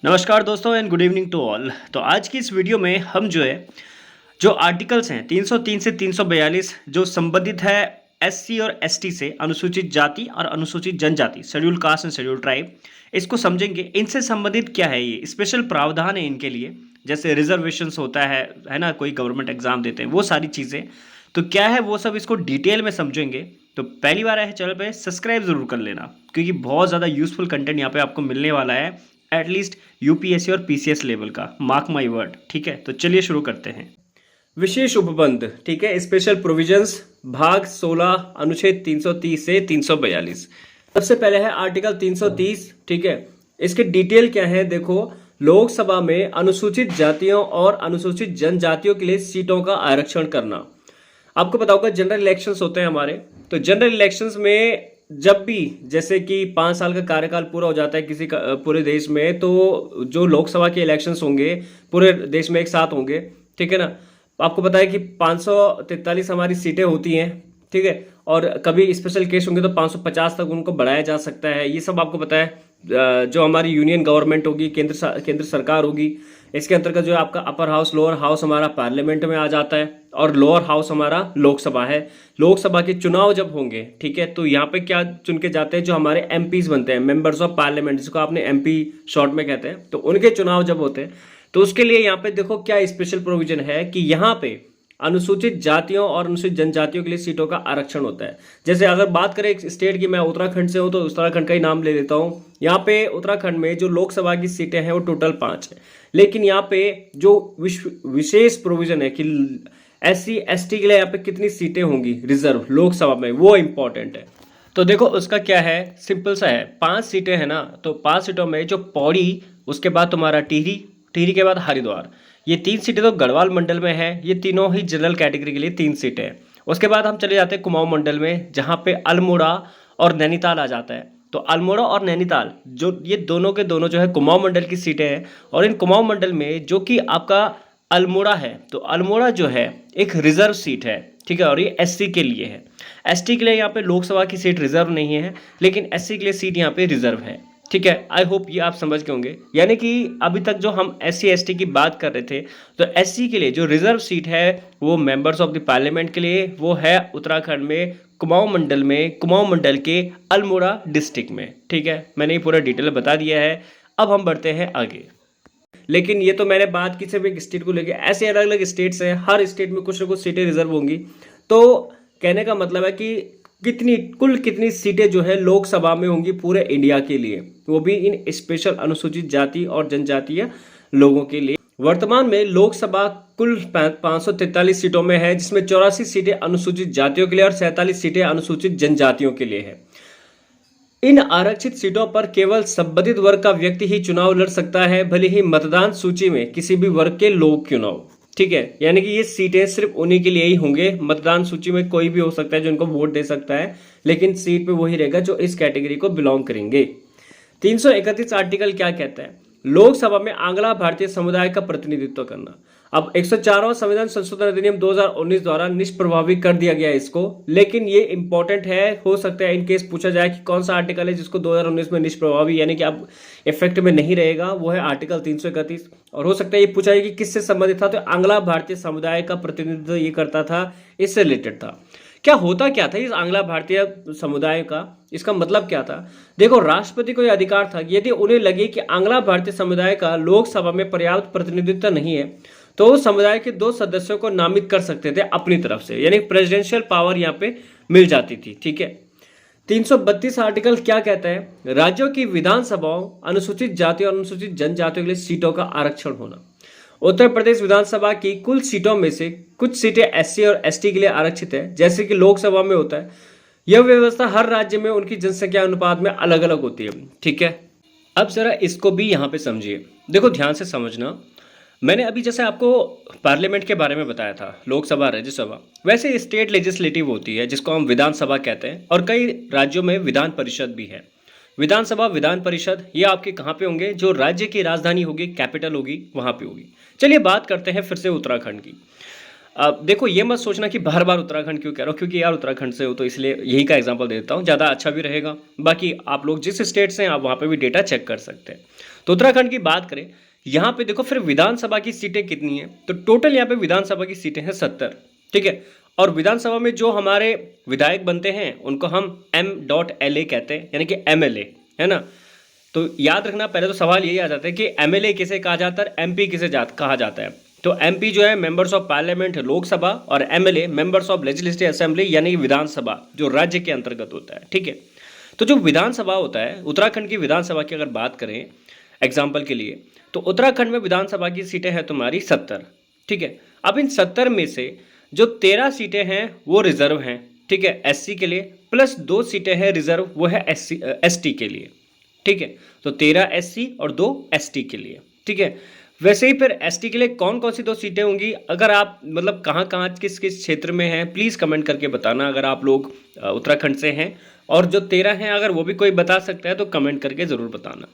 नमस्कार दोस्तों and good evening to all. तो आज की इस वीडियो में हम जो आर्टिकल्स हैं 303 से 342 जो संबंधित है एससी और एसटी से, अनुसूचित जाति और अनुसूचित जनजाति, schedule caste and schedule tribe, इसको समझेंगे। इनसे संबंधित क्या है, ये स्पेशल प्रावधान है इनके लिए, जैसे रिजर्वेशंस होता है ना, कोई गवर्नमेंट एग्जाम देते हैं, वो सारी चीज़ें तो क्या है वो सब इसको डिटेल में समझेंगे। तो पहली बार आए चैनल पे सब्सक्राइब जरूर कर लेना, क्योंकि बहुत ज़्यादा यूजफुल कंटेंट यहाँ पे आपको मिलने वाला है, एटलीस्ट यूपीएससी और पीसीएस लेवल का, मार्क माय वर्ड। ठीक है, तो चलिए शुरू करते हैं। विशेष उपबंध, ठीक है, स्पेशल प्रोविजंस, भाग 16 अनुच्छेद 330 से 342। सबसे पहले है आर्टिकल 330, ठीक है। इसके डिटेल क्या है देखो। लोकसभा में अनुसूचित जातियों और अनुसूचित जनजातियों के लिए सीटों का आरक्षण करना। आपको पता होगा जनरल इलेक्शंस होते हैं हमारे, तो जनरल इलेक्शंस में जब भी जैसे कि 5 साल का कार्यकाल पूरा हो जाता है किसी का पूरे देश में, तो जो लोकसभा के इलेक्शंस होंगे पूरे देश में एक साथ होंगे, ठीक है ना। आपको पता है कि 543 हमारी सीटें होती हैं, ठीक है, और कभी स्पेशल केस होंगे तो 550 तक उनको बढ़ाया जा सकता है। ये सब आपको पता है। जो हमारी यूनियन गवर्नमेंट होगी, केंद्र सरकार होगी, इसके अंतर्गत जो है आपका अपर हाउस, लोअर हाउस हमारा पार्लियामेंट में आ जाता है, और लोअर हाउस हमारा लोकसभा है। लोकसभा के चुनाव जब होंगे, ठीक है, तो यहाँ पे क्या चुन के जाते हैं, जो हमारे एमपीज बनते हैं, मेंबर्स ऑफ पार्लियामेंट, जिसको आपने एमपी शॉर्ट में कहते हैं, तो उनके चुनाव जब होते हैं तो उसके लिए यहाँ पे देखो क्या स्पेशल प्रोविजन है कि यहाँ पे अनुसूचित जातियों और अनुसूचित जनजातियों के लिए सीटों का आरक्षण होता है। जैसे अगर बात करें एक स्टेट की, मैं उत्तराखंड से हूँ तो उत्तराखंड का ही नाम ले लेता हूँ। यहाँ पे उत्तराखंड में जो लोकसभा की सीटें हैं वो टोटल 5 है, लेकिन यहाँ पे जो विशेष प्रोविजन है कि एससी एसटी के लिए यहाँ पे कितनी सीटें होंगी रिजर्व लोकसभा में, वो इंपॉर्टेंट है। तो देखो उसका क्या है, सिंपल सा है, 5 सीटें हैं ना, तो 5 सीटों में जो पौड़ी, उसके बाद तुम्हारा टिहरी, टिहरी के बाद हरिद्वार, ये 3 सीटें तो गढ़वाल मंडल में है। ये तीनों ही जनरल कैटेगरी के लिए 3 सीटें हैं। उसके बाद हम चले जाते हैं कुमाऊं मंडल में, जहाँ पे अल्मोड़ा और नैनीताल आ जाता है। तो अल्मोड़ा और नैनीताल जो ये दोनों के दोनों जो है कुमाऊं मंडल की सीटें हैं। और इन कुमाऊं मंडल में जो कि आपका अल्मोड़ा है, तो अल्मोड़ा जो है एक रिजर्व सीट है, ठीक है, और ये एससी के लिए है। एसटी के लिए यहाँ पे लोकसभा की सीट रिजर्व नहीं है, लेकिन एससी के लिए सीट यहाँ पे रिजर्व है, ठीक है। आई होप ये आप समझ गए होंगे। यानी कि अभी तक जो हम एससी एसटी की बात कर रहे थे, तो एससी के लिए जो रिजर्व सीट है वो मेंबर्स ऑफ द पार्लियामेंट के लिए, वो है उत्तराखंड में कुमाऊं मंडल में, कुमाऊं मंडल के अल्मोड़ा डिस्ट्रिक्ट में, ठीक है। मैंने ये पूरा डिटेल बता दिया है। अब हम बढ़ते हैं आगे। लेकिन ये तो मैंने बात की सिर्फ एक स्टेट को लेके, ऐसे अलग अलग स्टेट्स हैं, हर स्टेट में कुछ ना कुछ सीटें रिजर्व होंगी। तो कहने का मतलब है कि कुल कितनी सीटें जो है लोकसभा में होंगी पूरे इंडिया के लिए, वो भी इन स्पेशल अनुसूचित जाति और जनजातीय लोगों के लिए। वर्तमान में लोकसभा कुल 543 सीटों में है, जिसमें 84 सीटें अनुसूचित जातियों के लिए और 47 सीटें अनुसूचित जनजातियों के लिए है। इन आरक्षित सीटों पर केवल संबंधित वर्ग का व्यक्ति ही चुनाव लड़ सकता है, भले ही मतदान सूची में किसी भी वर्ग के लोग क्यों ना हो, ठीक है। यानी कि ये सीटें सिर्फ उन्हीं के लिए ही होंगे। मतदान सूची में कोई भी हो सकता है जो इनको वोट दे सकता है, लेकिन सीट पे वही रहेगा जो इस कैटेगरी को बिलोंग करेंगे। 331 आर्टिकल क्या कहता है, लोकसभा में आंग्ला भारतीय समुदाय का प्रतिनिधित्व करना। अब 104वां संविधान संशोधन अधिनियम 2019 द्वारा निष्प्रभावी कर दिया गया है इसको, लेकिन ये इंपॉर्टेंट है। हो सकता है इन केस पूछा जाए कि कौन सा आर्टिकल है जिसको 2019 में निष्प्रभावी यानी कि अब इफेक्ट में नहीं रहेगा, वो है आर्टिकल 331। और हो सकता है ये पूछा जाए कि किससे संबंधित था, तो आंग्ला भारतीय समुदाय का प्रतिनिधित्व ये करता था, इससे रिलेटेड था। क्या होता क्या था इस आंग्ला भारतीय समुदाय का, इसका मतलब क्या था। देखो, राष्ट्रपति को यह अधिकार था कि यदि उन्हें लगे कि आंग्ला भारतीय समुदाय का लोकसभा में पर्याप्त प्रतिनिधित्व नहीं है, तो उस समुदाय के 2 सदस्यों को नामित कर सकते थे अपनी तरफ से, यानी प्रेसिडेंशियल पावर यहाँ पे मिल जाती थी, ठीक है। 332 आर्टिकल क्या कहता है, राज्यों की विधानसभाओं अनुसूचित जाति और अनुसूचित जनजातियों के लिए सीटों का आरक्षण होना। उत्तर प्रदेश विधानसभा की कुल सीटों में से कुछ सीटें एससी और एसटी के लिए आरक्षित है, जैसे कि लोकसभा में होता है। यह व्यवस्था हर राज्य में उनकी जनसंख्या अनुपात में अलग अलग होती है, ठीक है। अब जरा इसको भी यहाँ पे समझिए, देखो ध्यान से समझना। मैंने अभी जैसे आपको पार्लियामेंट के बारे में बताया था, लोकसभा राज्यसभा, वैसे स्टेट लेजिस्लेटिव होती है जिसको हम विधानसभा कहते हैं, और कई राज्यों में विधान परिषद भी है। विधानसभा, विधान परिषद ये आपके कहाँ पे होंगे, जो राज्य की राजधानी होगी, कैपिटल होगी, वहाँ पे होगी। चलिए बात करते हैं फिर से उत्तराखंड की। अब देखो, ये मत सोचना कि बार बार उत्तराखंड क्यों कह रहा हूँ, क्योंकि यार उत्तराखंड से हो तो इसलिए यही का एग्जांपल दे देता हूँ, ज़्यादा अच्छा भी रहेगा। बाकी आप लोग जिस स्टेट से हैं आप वहाँ पे भी डेटा चेक कर सकते हैं। तो उत्तराखंड की बात करें, यहाँ पे देखो फिर विधानसभा की सीटें कितनी हैं, तो टोटल यहाँ पे विधानसभा की सीटें हैं 70। ठीक है, और विधानसभा में जो हमारे विधायक बनते हैं उनको हम M.LA कहते हैं, यानी कि MLA, है ना। तो याद रखना, पहले तो सवाल यही आ जाता है कि MLA किसे कहा जाता है, MP किसे कहा जाता है। तो MP जो है मेंबर्स ऑफ पार्लियामेंट लोकसभा, और MLA members of legislative assembly यानी कि विधानसभा जो राज्य के अंतर्गत होता है। ठीक है, तो जो विधानसभा होता है, उत्तराखंड की विधानसभा की अगर बात करें एग्जाम्पल के लिए, तो उत्तराखंड में विधानसभा की सीटें हैं तुम्हारी 70। ठीक है, अब इन 70 में से जो 13 सीटें हैं वो रिजर्व हैं। ठीक है, SC के लिए, प्लस 2 सीटें हैं रिजर्व, वो है ST के लिए। ठीक है, तो 13 SC और 2 ST के लिए। ठीक है, वैसे ही फिर ST के लिए कौन कौन सी 2 सीटें होंगी, अगर आप मतलब कहाँ कहाँ किस किस क्षेत्र में हैं प्लीज़ कमेंट करके बताना, अगर आप लोग उत्तराखंड से हैं। और जो 13 हैं अगर वो भी कोई बता सकता है तो कमेंट करके ज़रूर बताना।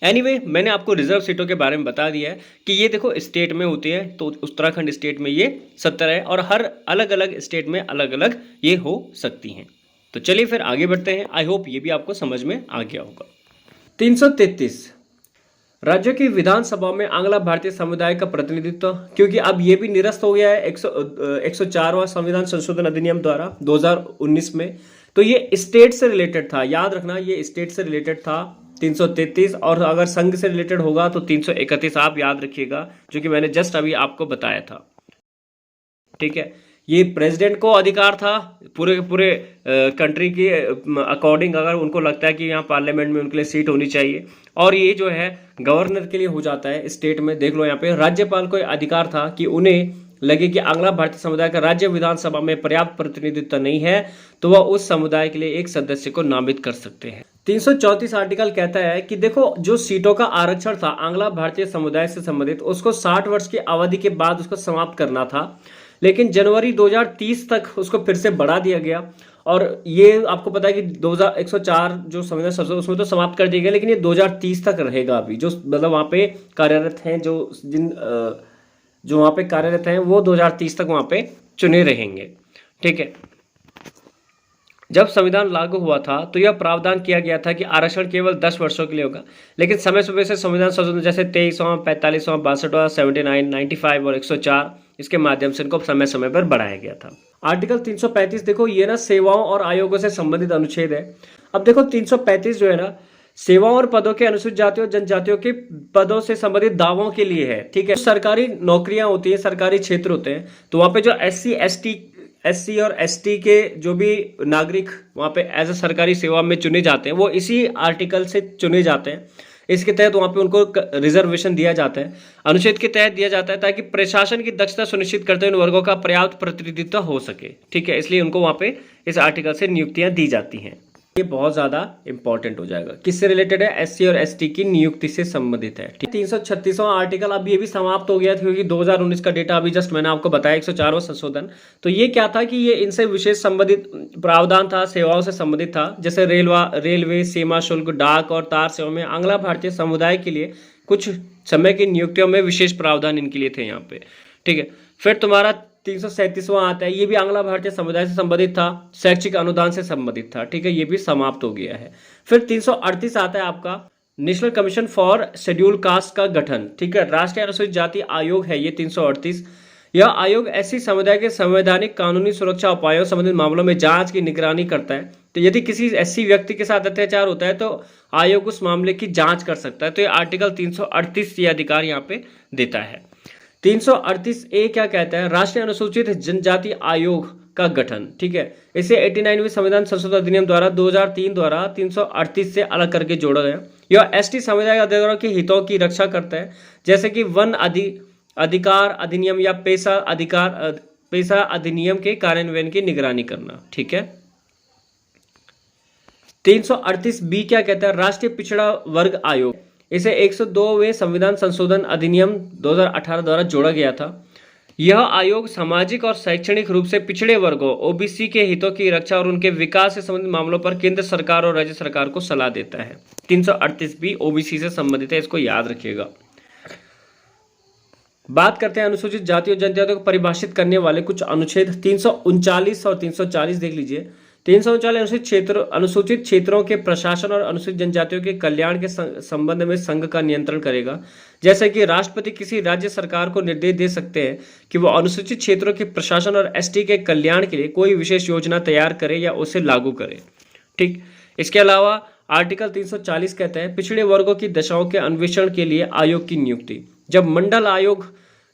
एनीवे, मैंने आपको रिजर्व सीटों के बारे में बता दिया है कि ये देखो स्टेट में होती है, तो उत्तराखंड स्टेट में ये 70 है, और हर अलग अलग स्टेट में अलग अलग ये हो सकती हैं। तो चलिए फिर आगे बढ़ते हैं। आई होप ये भी आपको समझ में आ गया होगा। 333 राज्यों की विधानसभा में आंग्ला भारतीय समुदाय का प्रतिनिधित्व, क्योंकि अब ये भी निरस्त हो गया है 104वां संविधान संशोधन अधिनियम द्वारा 2019 में। तो ये स्टेट से रिलेटेड था, याद रखना ये स्टेट से रिलेटेड था 333, और अगर संघ से रिलेटेड होगा तो 331 आप याद रखिएगा, जो कि मैंने जस्ट अभी आपको बताया था। ठीक है, ये प्रेसिडेंट को अधिकार था पूरे पूरे कंट्री के अकॉर्डिंग, अगर उनको लगता है कि यहाँ पार्लियामेंट में उनके लिए सीट होनी चाहिए, और ये जो है गवर्नर के लिए हो जाता है स्टेट में। देख लो यहाँ पे राज्यपाल को अधिकार था कि उन्हें लगे कि आंग्ला भारतीय समुदाय का राज्य विधानसभा में पर्याप्त प्रतिनिधित्व नहीं है तो वह उस समुदाय के लिए एक सदस्य को नामित कर सकते हैं। 334 आर्टिकल कहता है कि देखो जो सीटों का आरक्षण था आंग्ला भारतीय समुदाय से संबंधित, उसको 60 वर्ष की अवधि के बाद उसको समाप्त करना था, लेकिन जनवरी 2030 तक उसको फिर से बढ़ा दिया गया। और ये आपको पता है कि 2104 जो संविधान संशोधन उसमें तो समाप्त कर दिया गया, लेकिन ये 2030 तक रहेगा अभी। जो मतलब वहाँ पे कार्यरत हैं, जो वहाँ पे कार्यरत हैं वो 2030 तक वहाँ पे चुने रहेंगे। ठीक है, जब संविधान लागू हुआ था तो यह प्रावधान किया गया था कि आरक्षण केवल 10 वर्षों के लिए होगा, लेकिन समय समय से संविधान संशोधन जैसे 23वां, 45वां, 62वां, 79, 95 और 104 इसके माध्यम से इनको समय समय पर बढ़ाया गया था। आर्टिकल 335 देखो, ये ना सेवाओं और आयोगों से संबंधित अनुच्छेद है। अब देखो 335 जो है ना, सेवाओं और पदों के अनुसूचित जातियों जनजातियों के पदों से संबंधित दावों के लिए है। ठीक है, सरकारी नौकरियां होती है, सरकारी क्षेत्र होते हैं, तो वहां पे जो SC और ST के जो भी नागरिक वहां पे एज ए सरकारी सेवा में चुने जाते हैं वो इसी आर्टिकल से चुने जाते हैं। इसके तहत वहां पे उनको रिजर्वेशन दिया जाता है, अनुच्छेद के तहत दिया जाता है, ताकि प्रशासन की दक्षता सुनिश्चित करते हुए इन वर्गों का पर्याप्त प्रतिनिधित्व हो सके। ठीक है, इसलिए उनको वहां पे इस आर्टिकल से नियुक्तियां दी जाती हैं। ये बहुत ज्यादा इंपॉर्टेंट हो जाएगा। किससे रिलेटेड है? SC और ST की नियुक्ति से संबंधित है। 336वां आर्टिकल अब ये भी समाप्त हो गया था, क्योंकि 2019 का डेटा अभी जस्ट मैंने आपको बताया 104वां संशोधन। तो ये क्या था कि ये इनसे विशेष संबंधित प्रावधान था, सेवाओं से संबंधित था, जैसे रेलवे, सीमा शुल्क, डाक और तार सेवा में आंग्ला भारतीय समुदाय के लिए कुछ समय की नियुक्तियों में विशेष प्रावधान इनके लिए थे यहाँ पे। ठीक है, फिर तुम्हारा 337वां आता है, ये भी आंग्ला भारतीय समुदाय से संबंधित था, शैक्षिक अनुदान से संबंधित था। ठीक है, ये भी समाप्त हो गया है। फिर 338 आता है आपका national commission for schedule caste का गठन। ठीक है, राष्ट्रीय अनुसूचित जाति आयोग है ये 338। यह आयोग ऐसी समुदाय के संवैधानिक कानूनी सुरक्षा उपायों संबंधित मामलों में जांच की निगरानी करता है। तो यदि किसी ऐसी व्यक्ति के साथ अत्याचार होता है तो आयोग उस मामले की जांच कर सकता है। तो ये आर्टिकल 338 ये अधिकार यहाँ पे देता है। 338A क्या कहता है? राष्ट्रीय अनुसूचित जनजाति आयोग का गठन। ठीक है, इसे 89वें संविधान संशोधन अधिनियम द्वारा 2003 द्वारा 338 से अलग करके जोड़ा गया। यह ST समुदाय अधिकारों के हितों की रक्षा करता है, जैसे कि वन अधिकार अधिनियम या पेशा अधिनियम के कार्यान्वयन की निगरानी करना। ठीक है, 338B क्या कहता है? राष्ट्रीय पिछड़ा वर्ग आयोग, इसे 102वें संविधान संशोधन अधिनियम 2018 द्वारा जोड़ा गया था। यह आयोग सामाजिक और शैक्षणिक रूप से पिछड़े वर्गों OBC के हितों की रक्षा और उनके विकास से संबंधित मामलों पर केंद्र सरकार और राज्य सरकार को सलाह देता है। 338B OBC से संबंधित है, इसको याद रखिएगा। बात करते हैं अनुसूचित जाति और जनजातियों को परिभाषित करने वाले कुछ अनुच्छेद 339 और 340 देख लीजिए। 339 अनुसूचित क्षेत्रों के प्रशासन और अनुसूचित जनजातियों के कल्याण के संबंध में संघ का नियंत्रण करेगा। जैसे कि राष्ट्रपति किसी राज्य सरकार को निर्देश दे सकते हैं कि वो अनुसूचित क्षेत्रों के प्रशासन और एसटी के कल्याण के लिए कोई विशेष योजना तैयार करे या उसे लागू करे। ठीक। इसके अलावा आर्टिकल 340 कहते हैं पिछड़े वर्गों की दशाओं के अन्वेषण के लिए आयोग की नियुक्ति। जब मंडल आयोग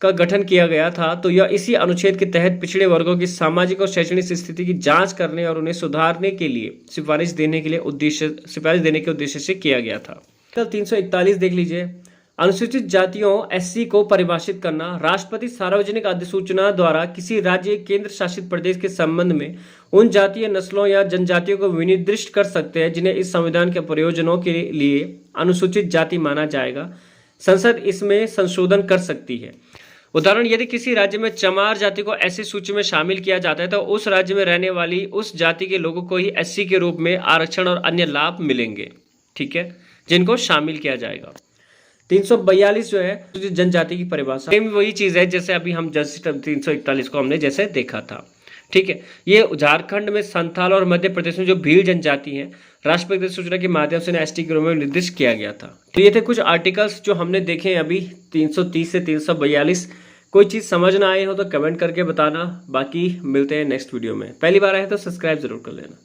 का गठन किया गया था तो यह इसी अनुच्छेद के तहत पिछड़े वर्गों की सामाजिक और शैक्षणिक स्थिति की जांच करने और उन्हें सुधारने के लिए सिफारिश देने के उद्देश्य से किया गया था। आर्टिकल 341 देख लीजिए। अनुसूचित जातियों एससी को परिभाषित करना। राष्ट्रपति सार्वजनिक अधिसूचना द्वारा किसी राज्य केंद्र शासित प्रदेश के संबंध में उन जातीय नस्लों या जनजातियों को विनिर्दिष्ट कर सकते हैं जिन्हें इस संविधान के प्रयोजनों के लिए अनुसूचित जाति माना जाएगा। संसद इसमें संशोधन कर सकती है। उदाहरण, यदि किसी राज्य में चमार जाति को ऐसी सूची में शामिल किया जाता है तो उस राज्य में रहने वाली उस जाति के लोगों को ही एससी के रूप में आरक्षण और अन्य लाभ मिलेंगे। ठीक है, जिनको शामिल किया जाएगा। 342 जो है जनजाति की परिभाषा, सेम वही चीज है जैसे अभी हम जस्ट 341 को हमने जैसे देखा था। ठीक है, ये झारखंड में संथाल और मध्य प्रदेश में जो भील जनजाति है राष्ट्रपति सूचना के माध्यम से एसटी के रूप में निर्दिष्ट किया गया था। तो ये थे कुछ आर्टिकल्स जो हमने देखे हैं अभी 330 से 342। कोई चीज़ समझ ना आए हो तो कमेंट करके बताना। बाकी मिलते हैं नेक्स्ट वीडियो में। पहली बार आए तो सब्सक्राइब जरूर कर लेना।